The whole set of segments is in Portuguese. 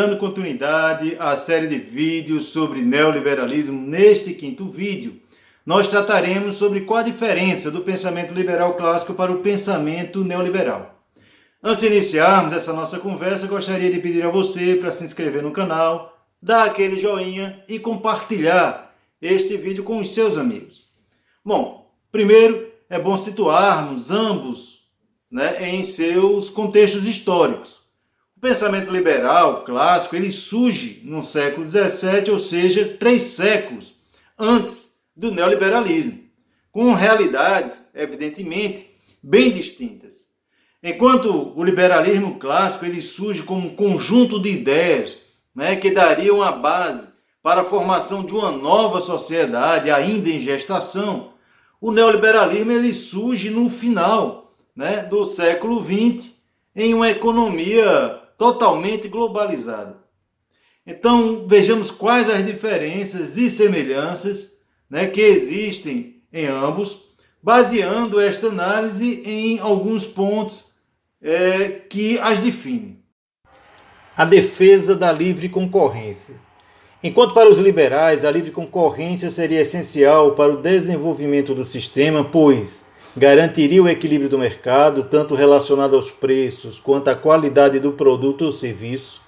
dando continuidade à série de vídeos sobre neoliberalismo, neste quinto vídeo, nós trataremos sobre qual a diferença do pensamento liberal clássico para o pensamento neoliberal. Antes de iniciarmos essa nossa conversa, gostaria de pedir a você para se inscrever no canal, dar aquele joinha e compartilhar este vídeo com os seus amigos. Bom, primeiro é bom situarmos ambos, em seus contextos históricos. O pensamento liberal clássico ele surge no século XVII, ou seja, 3 séculos antes do neoliberalismo, com realidades, evidentemente, bem distintas. Enquanto o liberalismo clássico ele surge como um conjunto de ideias que dariam a base para a formação de uma nova sociedade ainda em gestação, o neoliberalismo ele surge no final do século XX em uma economia totalmente globalizada. Então, vejamos quais as diferenças e semelhanças que existem em ambos, baseando esta análise em alguns pontos que as definem. A defesa da livre concorrência. Enquanto para os liberais a livre concorrência seria essencial para o desenvolvimento do sistema, pois garantiria o equilíbrio do mercado, tanto relacionado aos preços quanto à qualidade do produto ou serviço,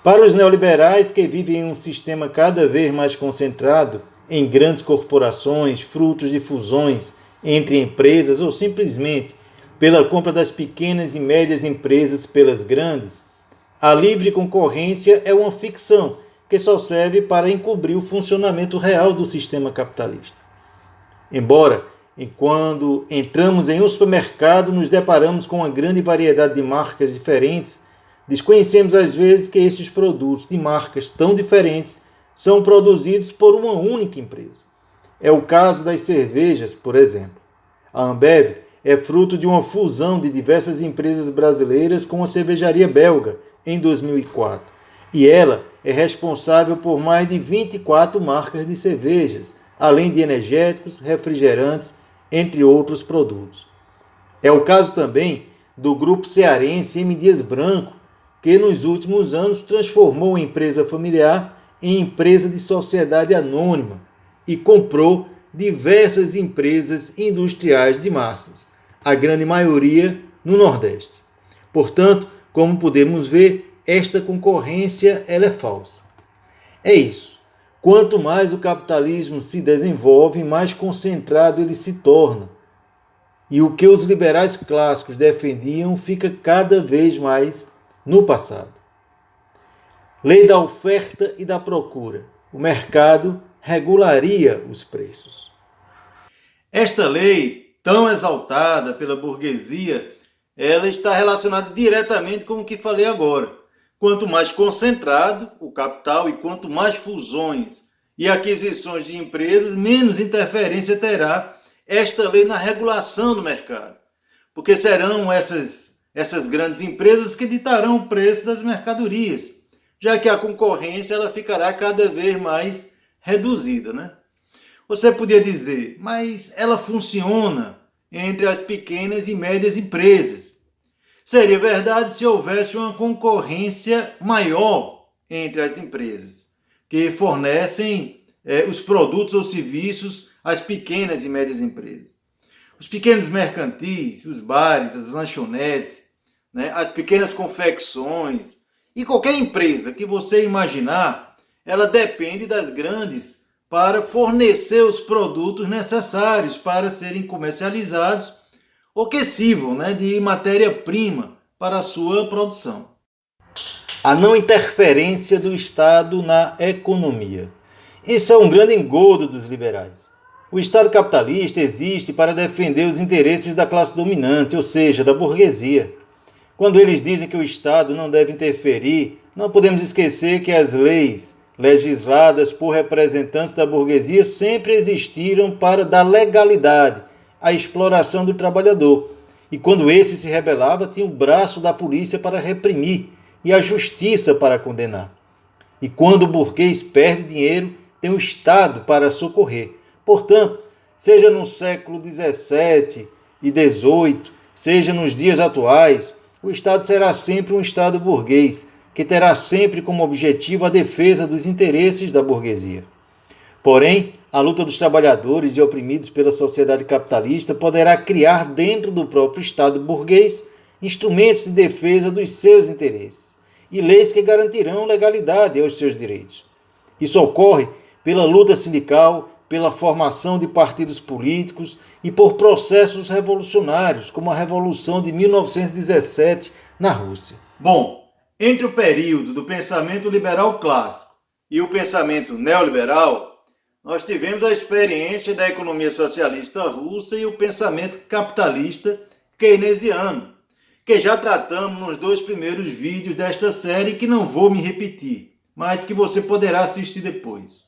para os neoliberais que vivem em um sistema cada vez mais concentrado em grandes corporações, frutos de fusões entre empresas ou simplesmente pela compra das pequenas e médias empresas pelas grandes, a livre concorrência é uma ficção que só serve para encobrir o funcionamento real do sistema capitalista. Embora, quando entramos em um supermercado, nos deparamos com uma grande variedade de marcas diferentes, desconhecemos às vezes que esses produtos de marcas tão diferentes são produzidos por uma única empresa. É o caso das cervejas, por exemplo. A Ambev é fruto de uma fusão de diversas empresas brasileiras com a cervejaria belga em 2004. E ela é responsável por mais de 24 marcas de cervejas, além de energéticos, refrigerantes, entre outros produtos. É o caso também do grupo cearense M. Dias Branco, que nos últimos anos transformou a empresa familiar em empresa de sociedade anônima e comprou diversas empresas industriais de massas, a grande maioria no Nordeste. Portanto, como podemos ver, esta concorrência ela é falsa. É isso. Quanto mais o capitalismo se desenvolve, mais concentrado ele se torna. E o que os liberais clássicos defendiam fica cada vez mais no passado. Lei da oferta e da procura. O mercado regularia os preços. Esta lei, tão exaltada pela burguesia, ela está relacionada diretamente com o que falei agora. Quanto mais concentrado o capital e quanto mais fusões e aquisições de empresas, menos interferência terá esta lei na regulação do mercado. Porque serão essas grandes empresas que ditarão o preço das mercadorias, já que a concorrência ela ficará cada vez mais reduzida. Você podia dizer, mas ela funciona entre as pequenas e médias empresas. Seria verdade se houvesse uma concorrência maior entre as empresas que fornecem os produtos ou serviços às pequenas e médias empresas. Os pequenos mercantis, os bares, as lanchonetes, as pequenas confecções e qualquer empresa que você imaginar, ela depende das grandes para fornecer os produtos necessários para serem comercializados ou que sirvam de matéria-prima para a sua produção. A não interferência do Estado na economia. Isso é um grande engodo dos liberais. O Estado capitalista existe para defender os interesses da classe dominante, ou seja, da burguesia. Quando eles dizem que o Estado não deve interferir, não podemos esquecer que as leis legisladas por representantes da burguesia sempre existiram para dar legalidade à exploração do trabalhador. E quando esse se rebelava, tinha o braço da polícia para reprimir e a justiça para condenar. E quando o burguês perde dinheiro, tem o Estado para socorrer. Portanto, seja no século XVII e XVIII, seja nos dias atuais, o Estado será sempre um Estado burguês, que terá sempre como objetivo a defesa dos interesses da burguesia. Porém, a luta dos trabalhadores e oprimidos pela sociedade capitalista poderá criar dentro do próprio Estado burguês instrumentos de defesa dos seus interesses e leis que garantirão legalidade aos seus direitos. Isso ocorre pela luta sindical, pela formação de partidos políticos e por processos revolucionários, como a Revolução de 1917 na Rússia. Bom, entre o período do pensamento liberal clássico e o pensamento neoliberal, nós tivemos a experiência da economia socialista russa e o pensamento capitalista keynesiano, que já tratamos nos 2 primeiros vídeos desta série, que não vou me repetir, mas que você poderá assistir depois.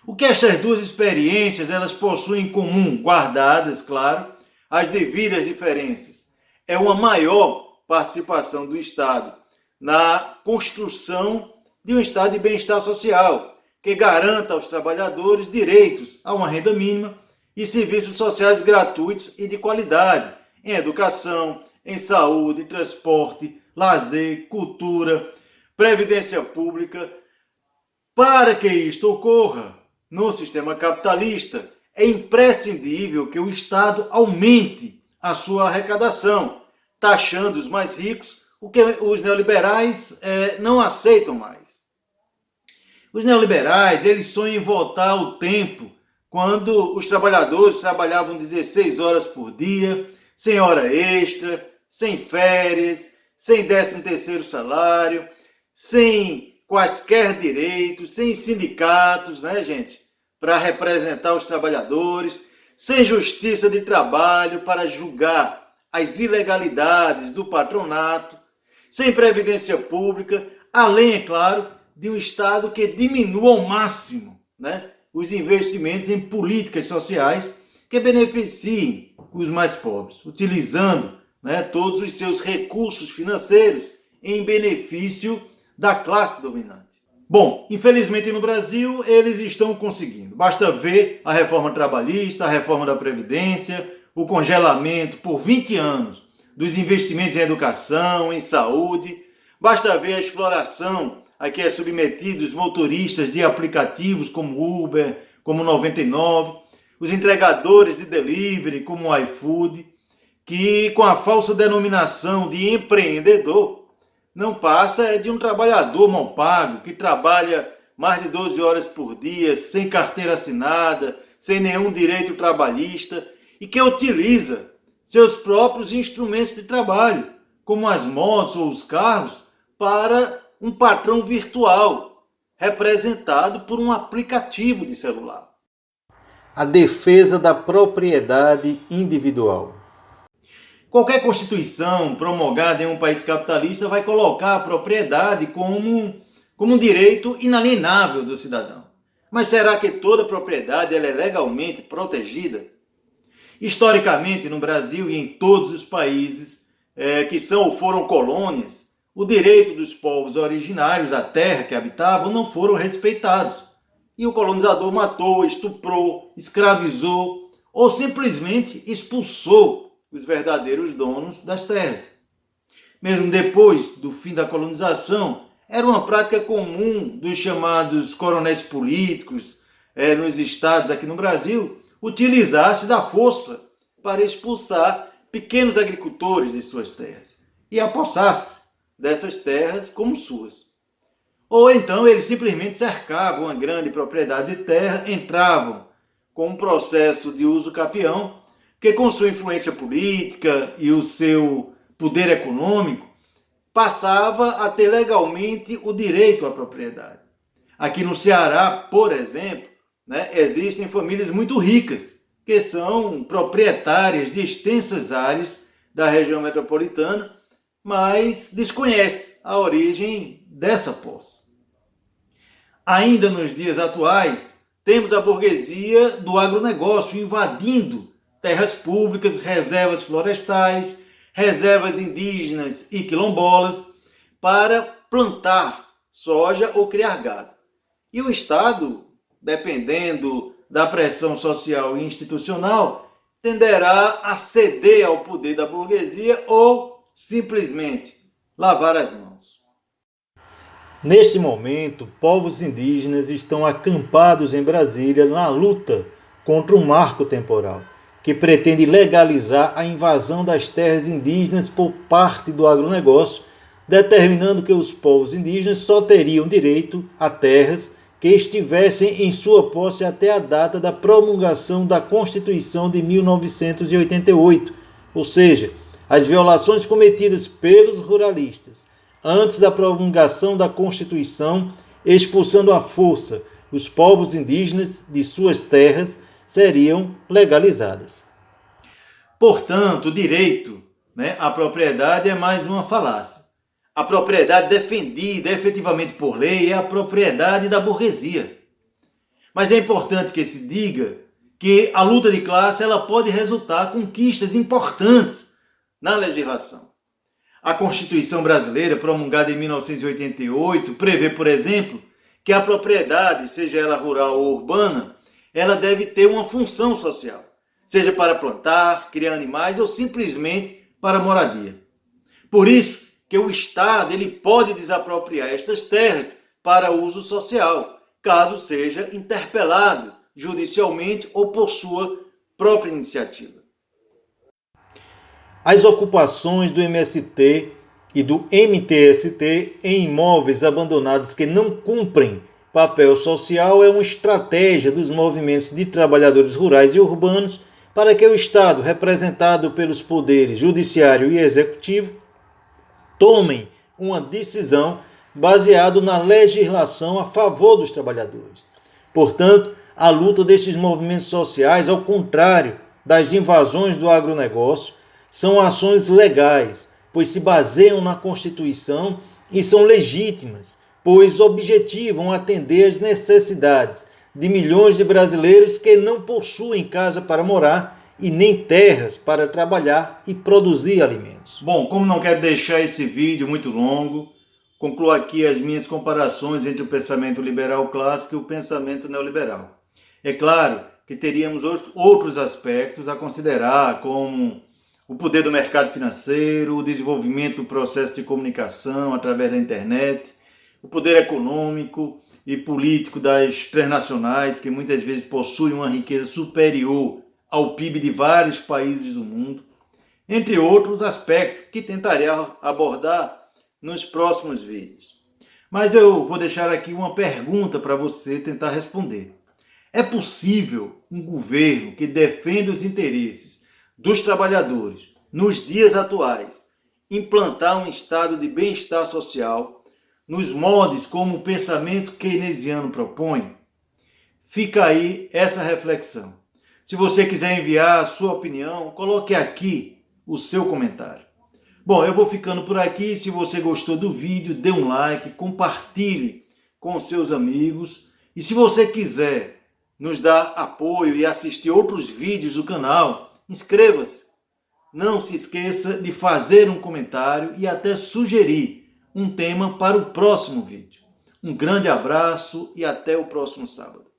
O que estas duas experiências elas possuem em comum, guardadas, claro, as devidas diferenças, é uma maior participação do Estado na construção de um estado de bem-estar social, que garanta aos trabalhadores direitos a uma renda mínima e serviços sociais gratuitos e de qualidade, em educação, em saúde, transporte, lazer, cultura, previdência pública. Para que isto ocorra no sistema capitalista, é imprescindível que o Estado aumente a sua arrecadação, taxando os mais ricos, o que os neoliberais não aceitam mais. Os neoliberais, eles sonham em voltar ao tempo quando os trabalhadores trabalhavam 16 horas por dia, sem hora extra, sem férias, sem 13º salário, sem quaisquer direitos, sem sindicatos, né, gente, para representar os trabalhadores, sem justiça de trabalho para julgar as ilegalidades do patronato, sem previdência pública, além, é claro, de um Estado que diminua ao máximo, né, os investimentos em políticas sociais que beneficiem os mais pobres, utilizando, né, todos os seus recursos financeiros em benefício da classe dominante. Bom, infelizmente no Brasil eles estão conseguindo. Basta ver a reforma trabalhista, a reforma da Previdência, o congelamento por 20 anos dos investimentos em educação, em saúde. Basta ver a exploração a que é submetido os motoristas de aplicativos como Uber, como 99, os entregadores de delivery como o iFood, que com a falsa denominação de empreendedor, não passa de um trabalhador mal pago, que trabalha mais de 12 horas por dia, sem carteira assinada, sem nenhum direito trabalhista, e que utiliza seus próprios instrumentos de trabalho, como as motos ou os carros, para um patrão virtual, representado por um aplicativo de celular. A defesa da propriedade individual. Qualquer constituição promulgada em um país capitalista vai colocar a propriedade como um direito inalienável do cidadão. Mas será que toda propriedade ela é legalmente protegida? Historicamente, no Brasil e em todos os países que são ou foram colônias, o direito dos povos originários à terra que habitavam não foram respeitados. E o colonizador matou, estuprou, escravizou ou simplesmente expulsou os verdadeiros donos das terras. Mesmo depois do fim da colonização, era uma prática comum dos chamados coronéis políticos nos estados aqui no Brasil utilizar-se da força para expulsar pequenos agricultores de suas terras e apossar-se dessas terras como suas. Ou então eles simplesmente cercavam uma grande propriedade de terra, entravam com um processo de uso capião, que com sua influência política e o seu poder econômico, passava a ter legalmente o direito à propriedade. Aqui no Ceará, por exemplo, existem famílias muito ricas, que são proprietárias de extensas áreas da região metropolitana, mas desconhece a origem dessa posse. Ainda nos dias atuais, temos a burguesia do agronegócio invadindo terras públicas, reservas florestais, reservas indígenas e quilombolas para plantar soja ou criar gado. E o Estado, dependendo da pressão social e institucional, tenderá a ceder ao poder da burguesia ou simplesmente lavar as mãos. Neste momento, povos indígenas estão acampados em Brasília na luta contra um marco temporal que pretende legalizar a invasão das terras indígenas por parte do agronegócio, determinando que os povos indígenas só teriam direito a terras que estivessem em sua posse até a data da promulgação da Constituição de 1988, ou seja, as violações cometidas pelos ruralistas antes da promulgação da Constituição, expulsando à força os povos indígenas de suas terras, seriam legalizadas. Portanto, o direito, à propriedade é mais uma falácia. A propriedade defendida efetivamente por lei é a propriedade da burguesia. Mas é importante que se diga que a luta de classe ela pode resultar conquistas importantes na legislação. A Constituição brasileira, promulgada em 1988, prevê, por exemplo, que a propriedade, seja ela rural ou urbana, ela deve ter uma função social, seja para plantar, criar animais ou simplesmente para moradia. Por isso que o Estado ele pode desapropriar estas terras para uso social, caso seja interpelado judicialmente ou por sua própria iniciativa. As ocupações do MST e do MTST em imóveis abandonados que não cumprem papel social é uma estratégia dos movimentos de trabalhadores rurais e urbanos para que o Estado, representado pelos poderes judiciário e executivo, tomem uma decisão baseada na legislação a favor dos trabalhadores. Portanto, a luta desses movimentos sociais, ao contrário das invasões do agronegócio, são ações legais, pois se baseiam na Constituição e são legítimas, pois objetivam atender às necessidades de milhões de brasileiros que não possuem casa para morar e nem terras para trabalhar e produzir alimentos. Bom, como não quero deixar esse vídeo muito longo, concluo aqui as minhas comparações entre o pensamento liberal clássico e o pensamento neoliberal. É claro que teríamos outros aspectos a considerar, como o poder do mercado financeiro, o desenvolvimento do processo de comunicação através da internet, o poder econômico e político das transnacionais, que muitas vezes possuem uma riqueza superior ao PIB de vários países do mundo, entre outros aspectos que tentarei abordar nos próximos vídeos. Mas eu vou deixar aqui uma pergunta para você tentar responder. É possível um governo que defenda os interesses dos trabalhadores, nos dias atuais, implantar um estado de bem-estar social nos moldes como o pensamento keynesiano propõe? Fica aí essa reflexão. Se você quiser enviar a sua opinião, coloque aqui o seu comentário. Bom, eu vou ficando por aqui. Se você gostou do vídeo, dê um like, compartilhe com seus amigos. E se você quiser nos dar apoio e assistir outros vídeos do canal, inscreva-se. Não se esqueça de fazer um comentário e até sugerir um tema para o próximo vídeo. Um grande abraço e até o próximo sábado.